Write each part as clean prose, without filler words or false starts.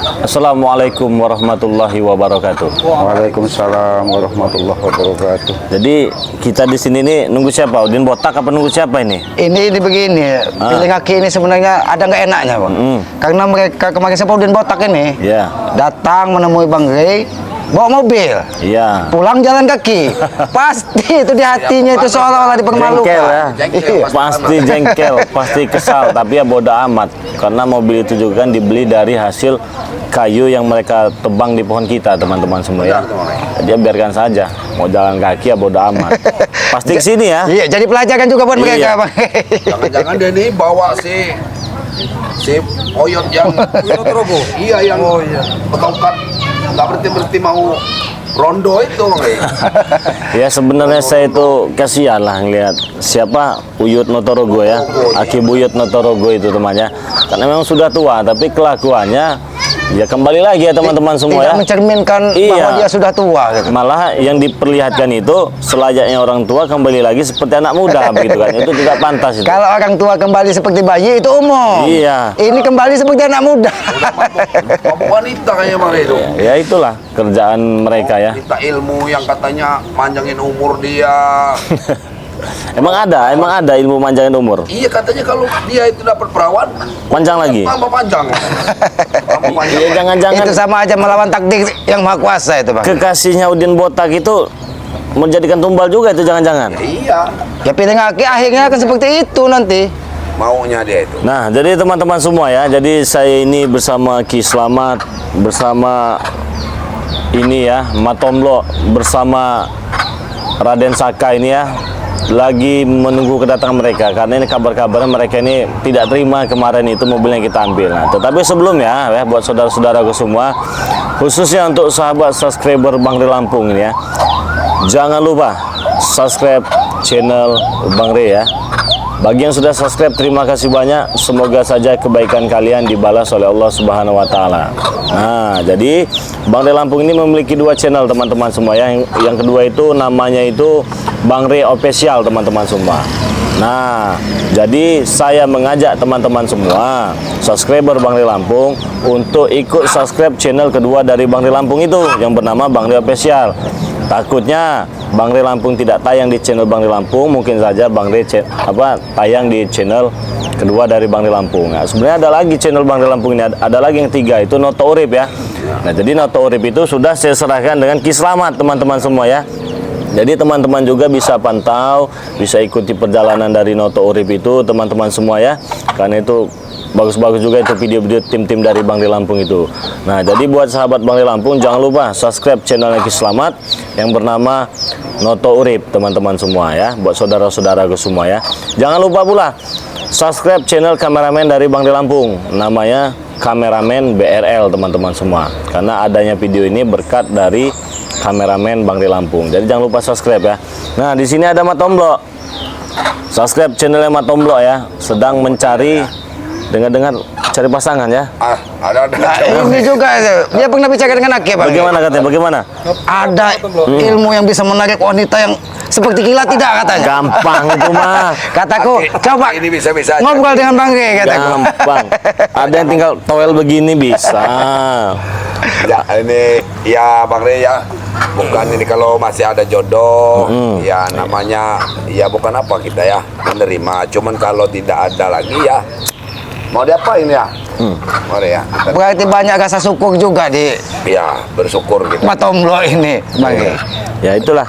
Assalamualaikum warahmatullahi wabarakatuh. Waalaikumsalam warahmatullahi wabarakatuh. Jadi kita di sini nih nunggu siapa? Udin botak apa nunggu siapa ini? Ini begini, pilih kaki ini sebenarnya ada nggak enaknya, Bang. Karena mereka kemarin siapa Udin botak ini datang menemui Bang Rey bawa mobil, pulang jalan kaki. Pasti itu di hatinya itu seolah-olah dipermalukan. Jengkel ya, pasti jengkel, pasti kesal. Tapi ya bodo amat, karena mobil itu juga kan dibeli dari hasil kayu yang mereka tebang di pohon kita, teman-teman semua ya. Jadi biarkan saja, mau jalan kaki ya bodo amat. Pasti kesini ya. Iya, jadi pelajaran juga buat mereka, Bang. Jangan-jangan dia ini bawa si Oyot yang iya yang petongkat nggak berhenti mau rondo itu, Bang. Ya sebenarnya saya itu kasihan lah ngelihat siapa Uyut Notorogo ya, Aki Buyut Notorogo itu temannya. Karena memang sudah tua, tapi kelakuannya ya kembali lagi ya teman-teman semua ya. Tidak mencerminkan bahwa dia sudah tua. Gitu. Malah yang diperlihatkan itu selayaknya orang tua kembali lagi seperti anak muda begitu kan. Itu tidak pantas itu. Kalau orang tua kembali seperti bayi itu umum. Iya. Ini kembali seperti anak muda. Mabuk wanita kayaknya Bang itu. Ya itulah kerjaan mereka ya. Minta ilmu yang katanya manjangin umur dia. Emang ada ilmu manjangin umur. Iya, katanya kalau dia itu dapat perawan Panjang lagi. tambah panjang. Ya jangan-jangan Itu sama aja melawan takdir yang maha kuasa itu, Bang. kekasihnya Udin botak itu menjadikan tumbal juga itu jangan-jangan. Iya, Ya pilih kaki akhirnya akan seperti itu nanti. maunya dia itu. Nah, jadi teman-teman semua ya, jadi saya ini bersama Ki Slamet, bersama ini ya, Matomblo, bersama Raden Saka ini ya, lagi menunggu kedatangan mereka, karena ini kabar-kabarnya mereka ini tidak terima kemarin itu mobilnya kita ambil. Nah, tetapi sebelumnya ya, buat saudara-saudaraku semua, khususnya untuk sahabat subscriber Bang Rey Lampung ini ya, jangan lupa subscribe channel Bang Rey ya. Bagi yang sudah subscribe, terima kasih banyak. Semoga saja kebaikan kalian dibalas oleh Allah Subhanahu wa Ta'ala. Nah, jadi Bang Rey Lampung ini memiliki dua channel, teman-teman semua ya. Yang kedua itu namanya itu Bang Rey Official, teman-teman semua. Nah, jadi saya mengajak teman-teman semua subscriber Bang Rey Lampung untuk ikut subscribe channel kedua dari Bang Rey Lampung itu yang bernama Bang Rey Official. Takutnya Bang Rey Lampung tidak tayang di channel Bang Rey Lampung, mungkin saja Bang Rey tayang di channel kedua dari Bang Rey Lampung. Nah, sebenarnya ada lagi channel Bang Rey Lampung ini, ada lagi yang tiga, itu Noto Urip ya. Nah, jadi Noto Urip itu sudah saya serahkan dengan Ki Slamet, teman-teman semua ya. Jadi teman-teman juga bisa pantau, bisa ikuti perjalanan dari Noto Urip itu, teman-teman semua ya. Karena itu bagus-bagus juga itu video-video tim-tim dari Bang Rey Lampung itu. Nah, jadi buat sahabat Bang Rey Lampung, jangan lupa subscribe channel Ki Slamet yang bernama Noto Urip, teman-teman semua ya. Buat saudara-saudaraku semua ya. Jangan lupa pula subscribe channel kameramen dari Bang Rey Lampung, namanya Kameramen BRL, teman-teman semua. Karena adanya video ini berkat dari kameramen Bang Rey Lampung. Jadi jangan lupa subscribe ya. Nah, di sini ada Matomblo. Subscribe channelnya Matomblo ya. Sedang mencari, dengar-dengar cari pasangan ya. Ada. Nah, ini juga dia pernah bicara dengan Aki, Bang. Bagaimana katanya? Bagaimana? Ada ilmu yang bisa menarik wanita yang seperti kilat tidak katanya. Gampang itu mah. Kataku, coba Ini bisa-bisa aja. ngobrol dengan Bang Rey kataku. Gampang. Ada yang tinggal towel begini bisa. Ya, ini ya Bang Rey ya. Bukan ini kalau masih ada jodoh, ya namanya ya bukan apa kita ya menerima. Cuman kalau tidak ada lagi ya mau diapain ya? Mari ya. Berarti banyak rasa syukur juga di Ya bersyukur gitu. Matomblo ini, Bang Rey. Ya itulah.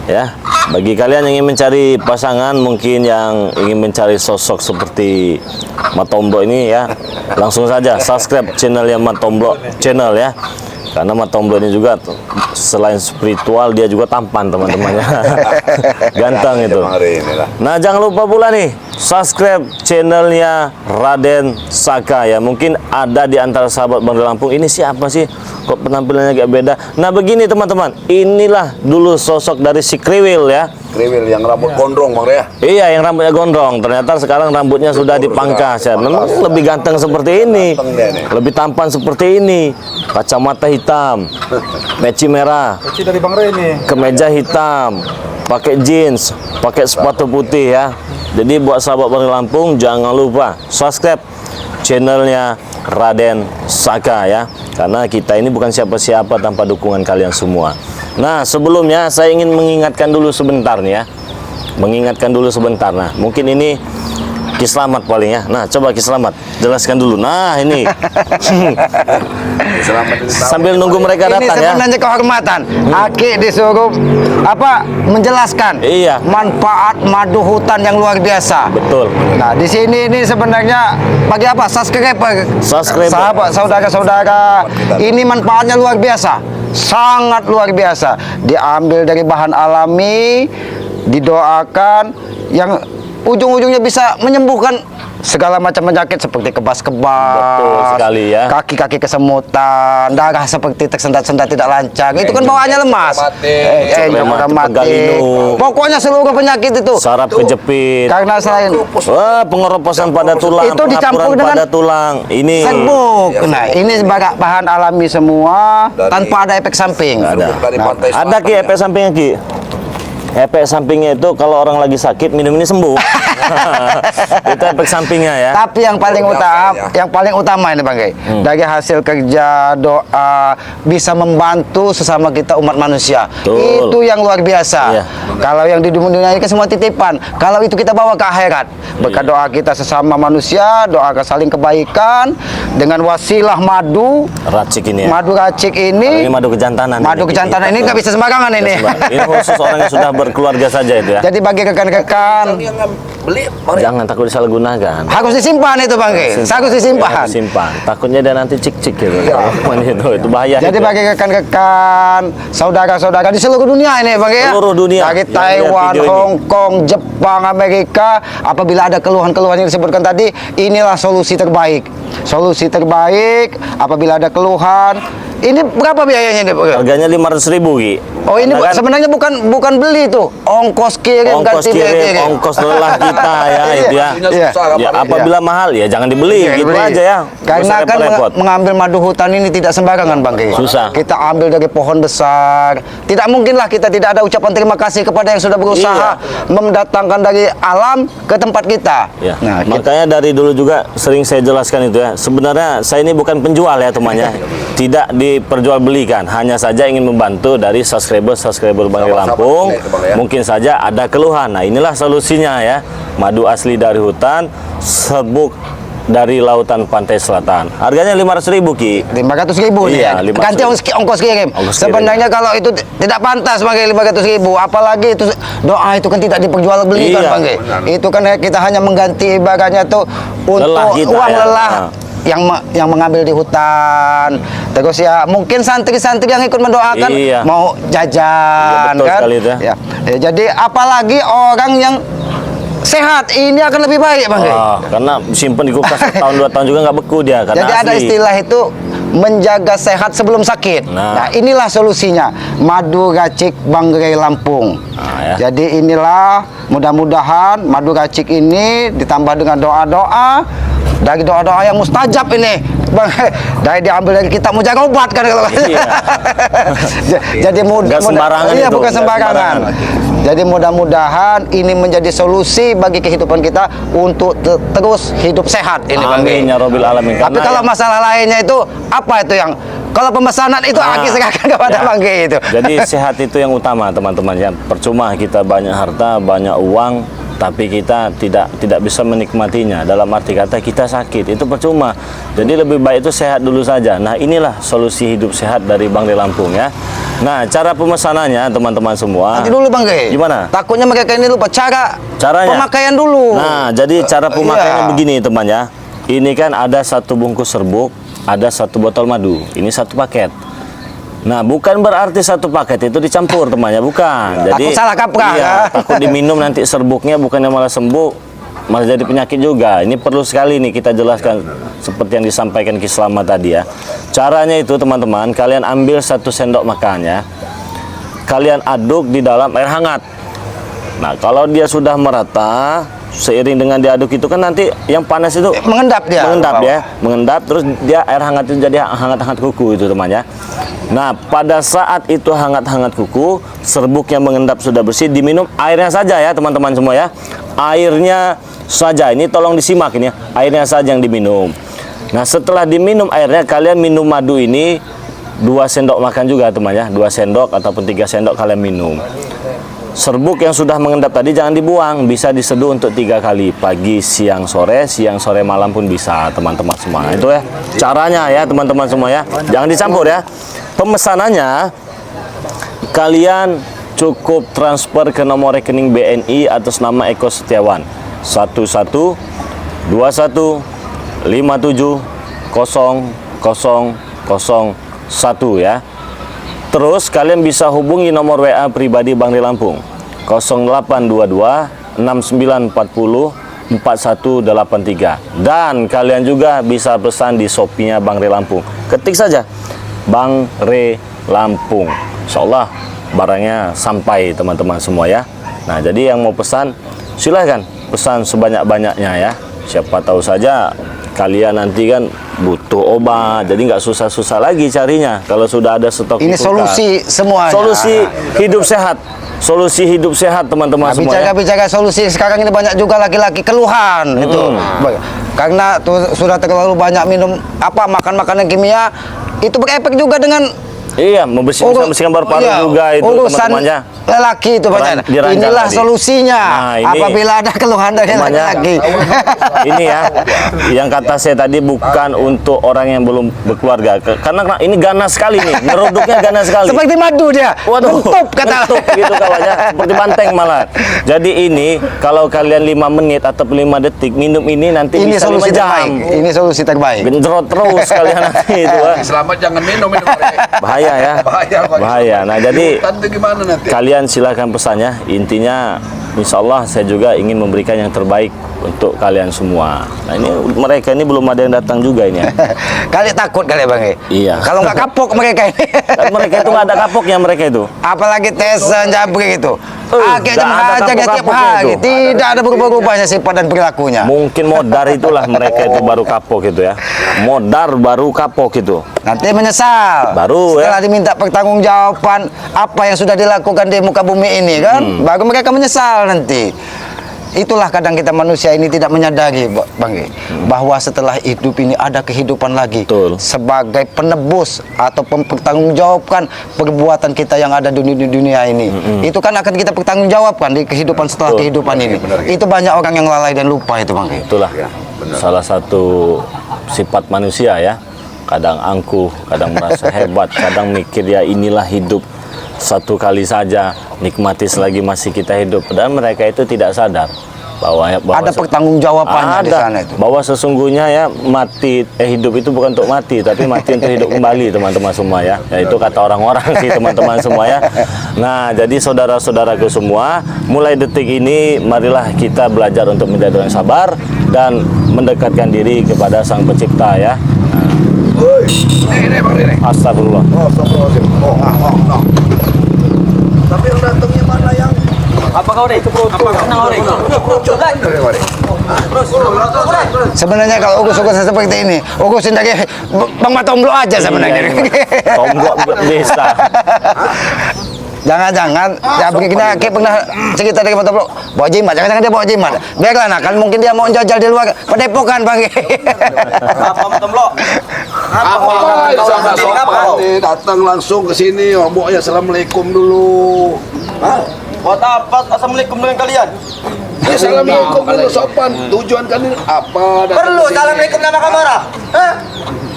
Ya, bagi kalian yang ingin mencari pasangan, mungkin yang ingin mencari sosok seperti Matomblo ini ya, langsung saja subscribe channelnya Matomblo channel ya. Karena Matomblo ini juga selain spiritual, dia juga tampan, teman-temannya. Ganteng itu. Nah, jangan lupa pula nih subscribe channelnya Raden Saka ya. Mungkin ada di antara sahabat Bang Rey Lampung, ini siapa sih kok penampilannya agak beda. Nah, begini teman-teman, inilah dulu sosok dari si Kriwil ya. Kriwil yang rambut gondrong Bang Rey ya. Iya, yang rambutnya gondrong. Ternyata sekarang rambutnya sudah dipangkas ya. Memang lebih ganteng seperti ini, lebih tampan seperti ini. Kacamata hitam, peci merah, Peci dari Bang Rey ini. kemeja hitam, pakai jeans, pakai sepatu putih ya. Jadi buat sahabat Bang Rey Lampung, jangan lupa subscribe channelnya Raden Saka ya. Karena kita ini bukan siapa-siapa tanpa dukungan kalian semua. Nah, sebelumnya saya ingin mengingatkan dulu sebentar nih ya. Nah, mungkin ini Ki Slamet paling ya. Nah, coba Ki Slamet jelaskan dulu. Nah, ini sambil nunggu mereka datang ya. Ini sebenarnya kehormatan. Aki disuruh menjelaskan manfaat madu hutan yang luar biasa. Betul. Nah, di sini ini sebenarnya bagi subscriber, sahabat, saudara-saudara, ini manfaatnya luar biasa. Sangat luar biasa. Diambil dari bahan alami, didoakan yang ujung-ujungnya bisa menyembuhkan segala macam penyakit seperti kebas-kebas, betul sekali ya, kaki-kaki kesemutan, darah seperti tersendat-sendat tidak lancar, itu kan bawaannya lemas, mati. Pokoknya seluruh penyakit itu, saraf kejepit, karena selain pengeroposan pada tulang, itu dicampur dengan pada tulang, ini serbuk. Nah, ini sebagai bahan alami semua tanpa ada efek samping. Ada Ki efek sampingnya Ki. Efek sampingnya itu kalau orang lagi sakit minum ini sembuh. Itu efek sampingnya ya. Tapi yang paling utama ini Bang Gey, dari hasil kerja doa bisa membantu sesama kita umat manusia. Betul. Itu yang luar biasa. Iya. Kalau yang di dunia ini kan semua titipan. Kalau itu kita bawa ke akhirat, berkat doa kita sesama manusia, doa saling kebaikan dengan wasilah madu racik ini ya. Madu racik ini. Ini madu kejantanan. Madu kejantanan ini nggak bisa sembarangan ini. Ini khusus orang yang sudah berkeluarga saja itu ya. Jadi bagi rekan-rekan jangan takut disalahgunakan. harus disimpan itu Bang Gey. Harus disimpan. Simpan. Takutnya dia nanti cik-cik gitu. Itu bahaya. Jadi bagi rekan-rekan, saudara-saudara di seluruh dunia ini Bang Gey ya. Seluruh dunia. Dari Taiwan, Hong Kong, Jepang, Amerika, apabila ada keluhan-keluhan yang disebutkan tadi, inilah solusi terbaik. Solusi terbaik apabila ada keluhan. Ini berapa biayanya nih, Bang? Harganya 500.000 Ki. Oh, ini kan sebenarnya bukan beli tuh, ongkos kirim, ongkos lelah kita ya itu ya. Ya apabila mahal ya jangan dibeli gitu aja ya. Karena kan mengambil madu hutan ini tidak sembarangan Bang Gey. Susah. Kita ambil dari pohon besar. Tidak mungkinlah kita tidak ada ucapan terima kasih kepada yang sudah berusaha mendatangkan dari alam ke tempat kita. Ya. Nah, makanya dari dulu juga sering saya jelaskan itu ya. Sebenarnya saya ini bukan penjual ya temannya. Tidak diperjualbelikan, hanya saja ingin membantu dari subscriber Bang Gey Lampung. Mungkin saja ada keluhan. Nah, inilah solusinya ya. Madu asli dari hutan, serbuk dari lautan pantai selatan. Harganya 500.000 Ki. 500.000 nih. Iya, Ya. Ganti ongkos kirim. Sebenarnya kalau itu tidak pantas Bang Gey 500.000, apalagi itu doa itu kan tidak diperjualbelikan Bang Gey. Itu kan kita hanya mengganti ibaratnya tuh untuk uang lelah. Yang mengambil di hutan, terus ya mungkin santri-santri yang ikut mendoakan mau jajan kan, ya. Jadi apalagi orang yang sehat ini akan lebih baik Bang Gey. Karena simpen di kulkas tahun 2 tahun juga nggak beku dia. Karena jadi asli. ada istilah itu menjaga sehat sebelum sakit. Nah inilah solusinya madu racik Bang Gey Lampung. Ya. Jadi inilah mudah-mudahan madu racik ini ditambah dengan doa-doa. Dari doa-doa yang mustajab ini Bang, dari diambil dari kitab mujaga obat kan kalau jadi sembarangan itu. Bukan sembarangan. Jadi mudah-mudahan ini menjadi solusi bagi kehidupan kita untuk terus hidup sehat ini Bang Gey. Amin ya Rabbil Alamin. Tapi kalau masalah lainnya itu apa itu yang kalau pemesanan itu Aki serahkan kepada Bang Gey itu. Jadi sehat itu yang utama teman-teman ya. Percuma kita banyak harta, banyak uang tapi kita tidak bisa menikmatinya. Dalam arti kata kita sakit, itu percuma. Jadi lebih baik itu sehat dulu saja. Nah, inilah solusi hidup sehat dari Bang Gey Lampung ya. Nah, cara pemesanannya teman-teman semua. Nanti dulu Bang Gey. Gimana? Takutnya mereka ini lupa caranya pemakaian dulu. Nah, jadi cara pemakaiannya begini teman ya. Ini kan ada 1 bungkus serbuk, ada 1 botol madu. Ini 1 paket. Nah, bukan berarti 1 paket itu dicampur temannya, bukan. Jadi takut salah kaprah. Iya, takut diminum nanti serbuknya bukannya malah sembuh, malah jadi penyakit juga. Ini perlu sekali nih kita jelaskan seperti yang disampaikan Ki Slamet tadi ya. Caranya itu teman-teman, kalian ambil 1 sendok makan ya. Kalian aduk di dalam air hangat. Nah, kalau dia sudah merata, seiring dengan diaduk itu kan nanti yang panas itu mengendap mengendap terus dia air hangat itu jadi hangat-hangat kuku itu teman ya. Nah, pada saat itu hangat-hangat kuku, serbuk yang mengendap sudah bersih, diminum airnya saja ya teman-teman semua ya. Airnya saja, ini tolong disimak ini ya, airnya saja yang diminum. Nah, setelah diminum airnya, kalian minum madu ini 2 sendok makan juga teman ya, 2 sendok ataupun 3 sendok kalian minum. Serbuk yang sudah mengendap tadi jangan dibuang, bisa diseduh untuk 3 kali, pagi, siang, sore malam pun bisa teman-teman semua. Nah, itu ya caranya ya teman-teman semua ya, jangan dicampur ya. Pemesanannya kalian cukup transfer ke nomor rekening BNI atas nama Eko Setiawan 1121570001 ya. Terus kalian bisa hubungi nomor WA pribadi Bang Ri Lampung 0822 6940 4183, dan kalian juga bisa pesan di Shopee-nya Bang Ri Lampung. Ketik saja Bang Ri Lampung, insyaallah barangnya sampai teman-teman semua ya. Nah, jadi yang mau pesan silahkan pesan sebanyak-banyaknya ya. Siapa tahu saja kalian nanti kan butuh obat, jadi nggak susah-susah lagi carinya kalau sudah ada stok. Ini solusi semuanya. Solusi hidup sehat. Solusi hidup sehat teman-teman semua. Bicara solusi sekarang ini banyak juga laki-laki keluhan itu. Karena sudah terlalu banyak minum makan makanan kimia, itu berefek juga dengan membersihkan paru-paru juga itu teman-temannya. Lelaki itu banyak. Inilah tadi solusinya. Nah, ini apabila ada keluhan dari laki-laki. Ini ya, yang kata saya tadi bukan untuk orang yang belum berkeluarga, karena ini ganas sekali nih, ngeruduknya ganas sekali. Seperti madu dia. Waduh, ngentup gitu kawannya, seperti banteng malah. Jadi ini kalau kalian 5 menit atau 5 detik minum ini nanti ini bisa solusi 5 jam. Terbaik. Ini solusi terbaik. Genjrot terus kalian nanti itu. Selamat jangan minum ini. Bahaya ya. Bahaya. Nah, jadi gimana nanti? Kalian silakan pesannya. Intinya insya Allah saya juga ingin memberikan yang terbaik untuk kalian semua. Nah, ini mereka ini belum ada yang datang juga ini ya. Kali takut kali Bang. Iya. Kalau nggak kapok mereka ini. Dan mereka itu nggak ada kapoknya mereka itu. Apalagi tesan jabri gitu. Akhirnya haja tiap hari. Tidak ada berubah-ubahnya sifat dan perilakunya. Mungkin modar itulah mereka itu baru kapok gitu ya. Modar baru kapok itu. Nanti menyesal. Baru setelah diminta pertanggungjawaban apa yang sudah dilakukan di muka bumi ini kan, baru mereka menyesal nanti. Itulah kadang kita manusia ini tidak menyadari Bang, bahwa setelah hidup ini ada kehidupan lagi. Betul. Sebagai penebus atau mempertanggungjawabkan perbuatan kita yang ada di dunia ini. Itu kan akan kita pertanggungjawabkan di kehidupan setelah kehidupan ini. Itu banyak orang yang lalai dan lupa itu Bang. Itulah salah satu sifat manusia ya. Kadang angkuh, kadang merasa hebat, kadang mikir ya inilah hidup satu kali saja, nikmati selagi masih kita hidup. Dan mereka itu tidak sadar bahwa ada pertanggungjawabannya di sana itu. Bahwa sesungguhnya ya hidup itu bukan untuk mati, tapi mati untuk hidup kembali teman-teman semua ya. Ya itu kata orang-orang sih teman-teman semua ya. Nah, jadi saudara-saudaraku semua, mulai detik ini marilah kita belajar untuk menjadi orang sabar dan mendekatkan diri kepada Sang Pencipta ya. Astagfirullah. Tapi yang datangnya mana yang sebenarnya kalau ugus-ugus seperti ini, ugusin dari Bang Matomblo aja sebenarnya. Tombok desa. Jangan-jangan ya kita pernah cerita dari Matomblo bawa jimat, jangan-jangan dia bawa jimat. Biarlah nah, kan mungkin dia mau jajal di luar Padepokan Bang. Apa Matomblo? Apa datang langsung ke sini, ngomongnya assalamualaikum dulu. Buat apa assalamualaikum dengan kalian? Ya assalamualaikum dulu sopan. Tujuan kalian apa? Perlu assalamualaikum nama kamera?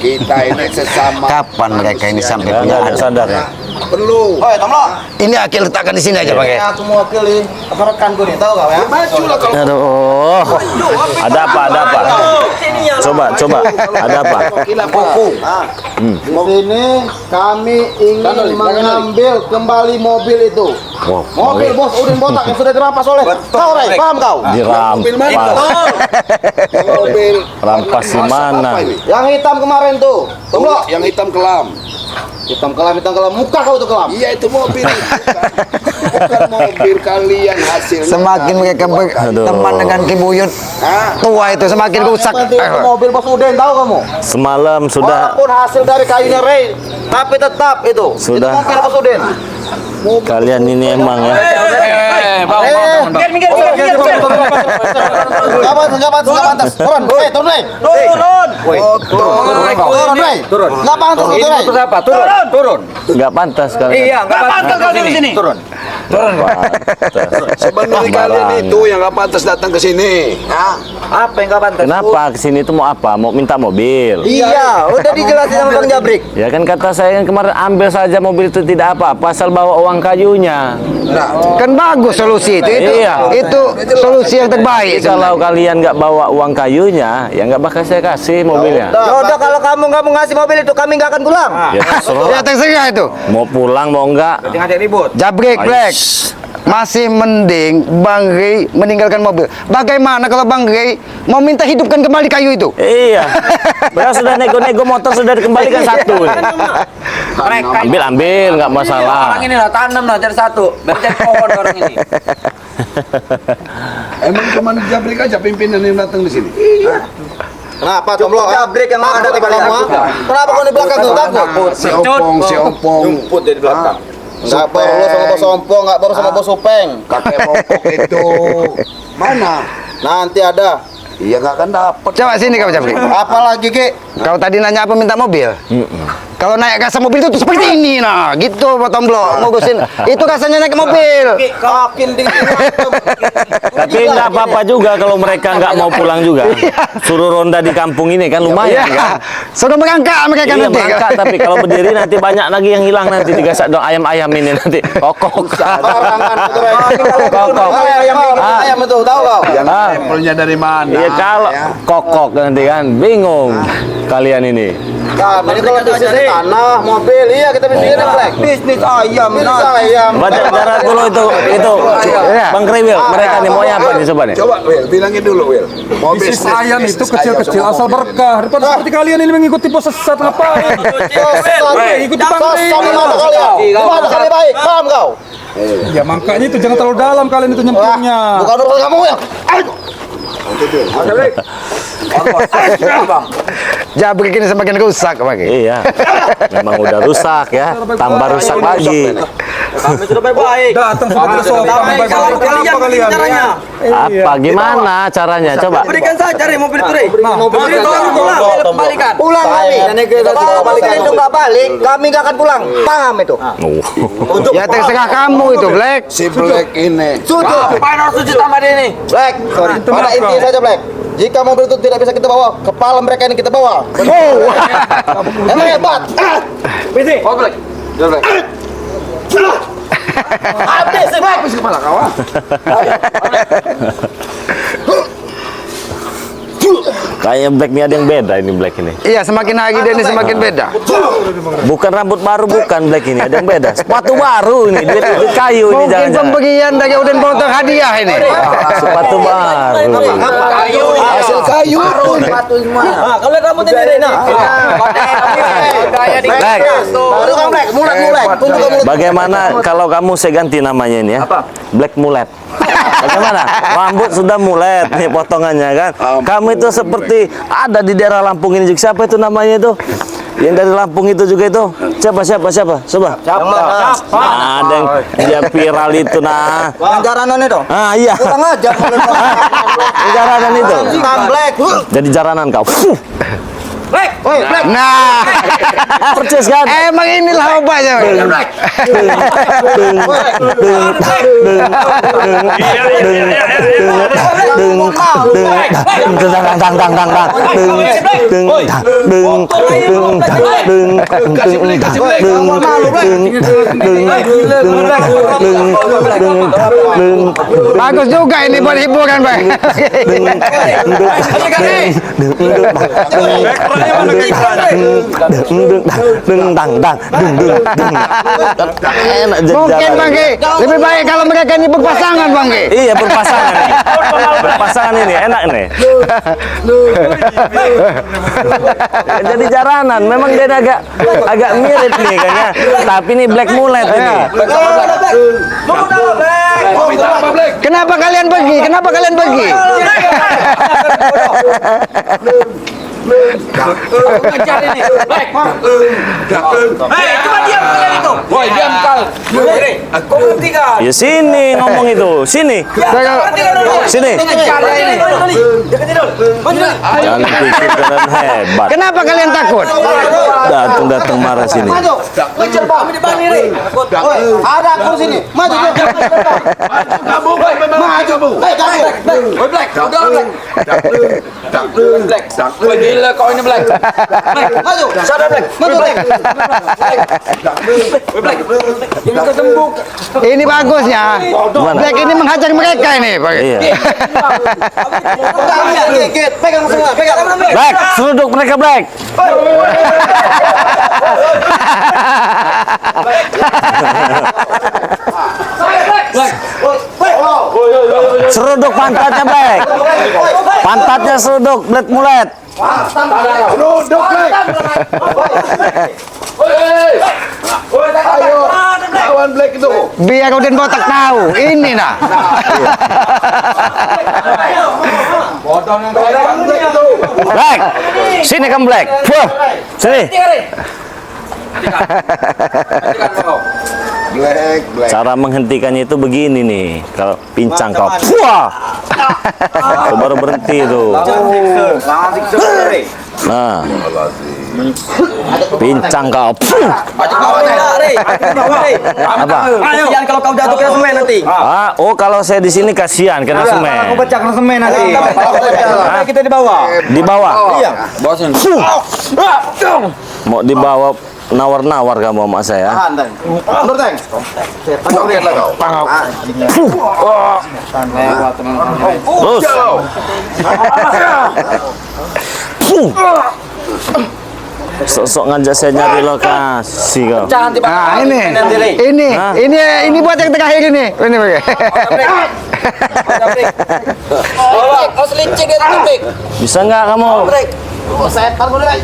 Kita ini sesama. Kapan mereka ini sampai punya Nggak sadar ya. Perlu. Oh, Tomlo. Ini akil letakkan di sini aja Bang. Ya, semua akil ini apa rekan gue nih, tahu enggak ya? Maju lah kalau. Aduh. Ada apa? Coba. Ada apa? Di sini kami ingin mengambil kembali mobil itu. Mobil bos Udin botak yang sudah dirampas oleh kau, Ray. Paham kau? Dirampas. Mobil. Rampas di mana? Yang hitam kemarin tuh. Tomlo. Yang hitam kelam. Hitam kelam muka kau tuh kelam. Iya itu mobil. Bukan mobil kalian hasilnya. Semakin mereka berteman dengan Kibuyut tua itu semakin rusak. Mobil bos Udin tahu kamu? Semalam sudah. Walaupun hasil dari kayunya Ray, tapi tetap itu. Sudah. Itu mobil bos Udin. Kalian ini emang ya. Minggir. Enggak pantas. Turun. Turun. Enggak pantas turun. Nggak pantas kalau. Iya, enggak pantas kalau di sini. Turun. Sebenarnya kalian itu yang nggak pantas datang ke sini. Hah? Apa yang enggak pantas? Kenapa kesini itu mau apa? Mau minta mobil? Iya, udah dijelasin sama Bang Jabrik. Ya kan kata saya yang kemarin ambil saja mobil itu tidak apa, asal bawa uang kayunya. Kan bagus solusi itu. Iya. Itu solusi yang terbaik. Kalau kalian nggak bawa uang kayunya, ya nggak bakal saya kasih mobilnya. Udah kalau kamu nggak mau ngasih mobil itu kami nggak akan pulang. Ya, terserah. Ya terserah itu. Mau pulang mau enggak? Jangan ada ribut. Jabrik Black. Aish. Masih mending Bang Rey meninggalkan mobil. Bagaimana kalau Bang Rey mau minta hidupkan kembali kayu itu? Iya. Mereka sudah nego-nego motor sudah dikembalikan satu. Ambil nggak masalah. Orang ini lah tanam lah cari satu. Biar cari pohon orang ini. Emang cuma Jabrik aja pimpinan yang datang di sini. Kenapa Tomlo? Jabrik yang ada di belakang. Kenapa kau di belakang tuh takut? Si Opong. Jumput dari belakang. Enggak perlu sama bos Ompong, enggak perlu sama bos Upeng. Kakek Opong itu mana? Nanti ada. Iya nggak akan dapat. Coba sini kau Jabrik. Apalagi Ki? Kau tadi nanya apa minta mobil? Kalau naik gas mobil itu tuh seperti ini nah, gitu Pak Tomblo ngurusin. Itu rasanya naik mobil. Kakin di Tapi nggak apa-apa juga kalau mereka nggak mau pulang juga. Suruh ronda di kampung ini kan lumayan kan. Sudah merangkak mereka Iya nanti. merangkak, tapi kalau berdiri nanti banyak lagi yang hilang nanti digasak dong ayam-ayam ini nanti kokok. barangan itu. Kokok. Ayam itu tahu kau? Yang Ah. sampelnya dari mana? Iya kalau kokok nanti kan bingung kalian ini. Nah, ini kalau bisnis tanah, mobil, iya kita bisnis Black. Bisnis ayam. Bisnis ayam. Baca cara dulu itu Iya. Bang Kriwil mereka nih maunya apa nih coba nih. Coba Wil, bilangin dulu Wil. Mau Bisnis ayam itu kecil-kecil asal berkah. Daripada seperti kalian ini mengikuti bos sesat ngapain? Ikuti Bang Rey. Sama mata kalian. Gimana kali baik? Paham kau? Ya makanya itu jangan terlalu dalam kalian itu nyemplungnya. Bukan urusan kamu ya. Jabrik ini semakin rusak Pak. Iya. Memang udah rusak ya, tambah rusak lagi. Kami sudah baik-baik. Datang sudah tidak sopan. Kalau kalian kalian? caranya. Apa gimana caranya coba? Berikan saja cari mobil itu, Rey. Mobil itu Kembalikan. Pulang kami. Kalau mobil itu nggak balik, kami nggak akan pulang. Paham itu? Ya terserah kamu itu Black. si Black ini. Apa yang harus sujud sama dia ini? Black, sorry. Pada intinya saja Black. Jika mobil itu tidak bisa kita bawa, kepala mereka ini kita bawa. Emang hebat. Bisnis. Oh Black. Black. Habis sih Black. Habis kepala kawan. Kayaknya Black ini ada yang beda ini Black ini. Iya semakin hari dia ini semakin beda. Bukan rambut baru bukan Black ini, ada yang beda. Sepatu baru ini, duit kayu ini Mungkin jangan-jangan. pemberian dari Uden Motor hadiah ini. Sepatu baru. Hasil kayu. Nah, kalau lihat rambut ini, Rey. Nah. Black. Tunjukkan Black, mulet. Tunjukkan mulet. Bagaimana kalau kamu saya ganti namanya ini ya? Black Mulet. Bagaimana? Rambut sudah mulet nih potongannya kan. Kamu itu seperti ada di daerah Lampung ini juga. Siapa itu namanya itu? Yang dari Lampung itu juga itu. Siapa? Coba. Nah, ada yang dia viral itu nah. Yang jaranan itu. Ah iya. Kurang ajar. Jaranan itu. Black. Jadi jaranan kau. Black. Woi, Black. Nah, Percis kan? emang inilah obatnya. Bagus juga ini buat hiburan, Pak. Mungkin Bang Ki, lebih baik kalau mereka ini berpasangan Bang Ki. Iya berpasangan ini. Berpasangan ini enak nih. Jadi jaranan, memang dia agak mirip nih kan ya. Tapi ini Black Mulet ini. Kenapa kalian pergi? Ngajar ini. Black. Hei, cuma diam kalian itu. Woi, diam kal. Kau ngerti kan? Ya sini ngomong itu, sini. Sini. Jangan pikir kalian hebat. Kenapa kalian takut? Datang marah sini. Maju. Kejar Bang. Ada aku sini. Maju. Maju. Woi, Black. Udah, Black. Black. Woi, gila kau ini Black. Maju. Sadar Black. Maju. Black. Jangan ketembuk. Ini bagusnya. Black ini menghajar mereka ini. Iya. Pegang semua. Pegang. Black, seruduk mereka Black. Seruduk pantatnya Black. Pantatnya seruduk, Black mulet. Duduk, Black. Ayo, lawan Black itu. Biar Raden Botak tahu. Ini nah. Black, sini kamu Black. Fuh, sini. Black. Cara menghentikannya itu begini nih. Kalau pincang kau, wah, itu baru berhenti itu. Nah, pincang kau. Apa? Kasihan kalau kau jatuh kena semen nanti. Oh kalau saya di sini kasihan kena semen. Aku pecah kena semen nanti. Kita di bawah. Di bawah. Iya. Bawa sini. Mau dibawa nawar-nawar kamu sama saya. Mundur, Teng. Terus. Sok ngajak saya nyari lokasi kau. Nah, ini buat yang terakhir ini. Ini bagi. Kau selincing dari topik. Bisa nggak kamu? Setan boleh, Black.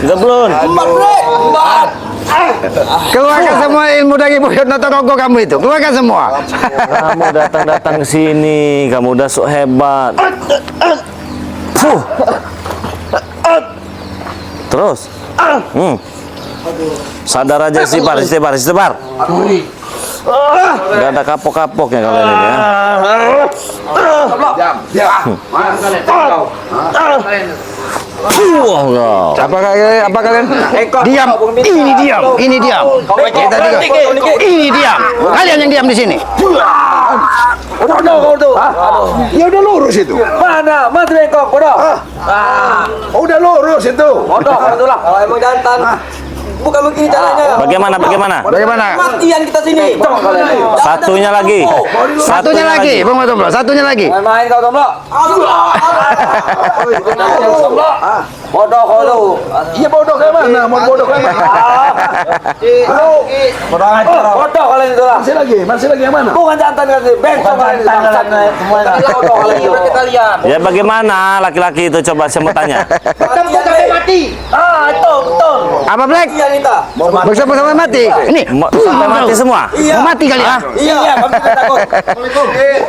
Bisa belum? Keluarkan semua ilmu dari Buyut Notorogo kamu itu. Keluarkan semua. Kamu datang ke sini, kamu udah sok hebat. Fuh. Terus. Sadar aja istighfar. Gak ada kapok-kapoknya kalian ini ya. Apa kalian? Diam. Ini diam. Kita juga. Ini diam. Kalian yang diam di sini. Ya udah lurus itu. Mana? Mas Bengkok, bodoh. Udah lurus itu. Bodoh, itulah. Kalau emang jantan. Bukan begini caranya. Bagaimana? Matian kita sini. Satunya lagi. Bang Tomblo. Satunya lagi. Main kau Tomblo. Bodoh kau lu. Iya bodoh kayak mana? Mau bodoh kayak mana? Bodoh kalian itu lah. Masih lagi yang mana? Bukan jantan kalian. Bengkok kalian. Bodoh kalian itu. Kita lihat. Ya bagaimana laki-laki itu coba saya mau tanya. Ketemu sampai mati. Itu betul. Apa Black? Iya kita. Bersama mati. Ini. Sampai mati semua. Mau mati kalian? Iya, kami tidak takut.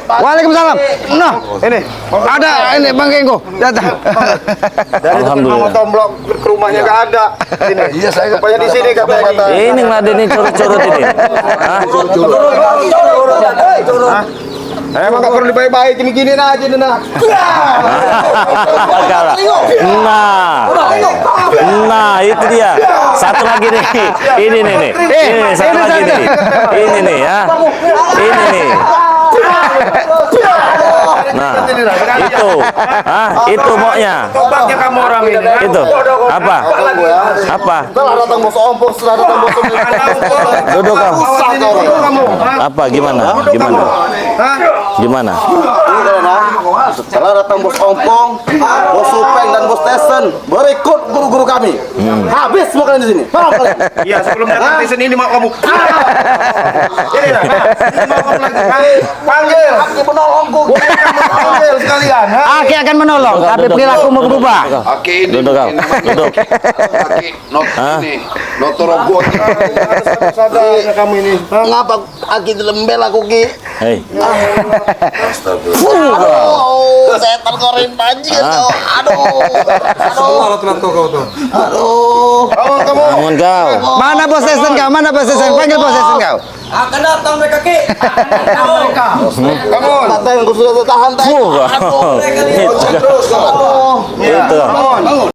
Waalaikumsalam. Noh, ini. Ada ini Bang Genggo. Datang. Alhamdulillah. Tomblok ke rumahnya nggak ada. Ini. Iya saya. Rupanya di sini kata. Ini ngeladenin curut-curut ini. Hah? Emang nggak perlu dibaik-baik gini-gini aja nah. Nah itu dia. Satu lagi nih. Ini nih. Ini satu lagi nih. Ini nih ya. Ini nih. Nah, itu maunya. Tobatnya kamu orang ini. Itu apa? Setelah datang bos ompong, setelah datang bos Duduk kamu. kamu. Apa? Gimana? Setelah datang bos ompong, bos supeng dan bos tese, dan berikut guru-guru kami. Habis semua kalian di sini. Paham kalian? Iya, sebelum datang di sini ini mau kamu. Ini lah. Ini mau kamu lagi. Panggil. Aki menolongku. Panggil sekalian. Aki akan menolong, tapi perilaku mau berubah. Aki ini. Duduk kau. Duduk. Aki ini. Notorogot. Sadarnya kamu ini. Ngapa Aki dilembel aku Ki? Hei. Aduh, setan korin panjang tuh. Allah kau tuh. Kamu. Bangun kau. Mana bos station kau? Mana bos station? Panggil bos station kau. Akan datang mereka Ki. Kamu. Kata yang sudah tertahan. Itu. Terus. Itu.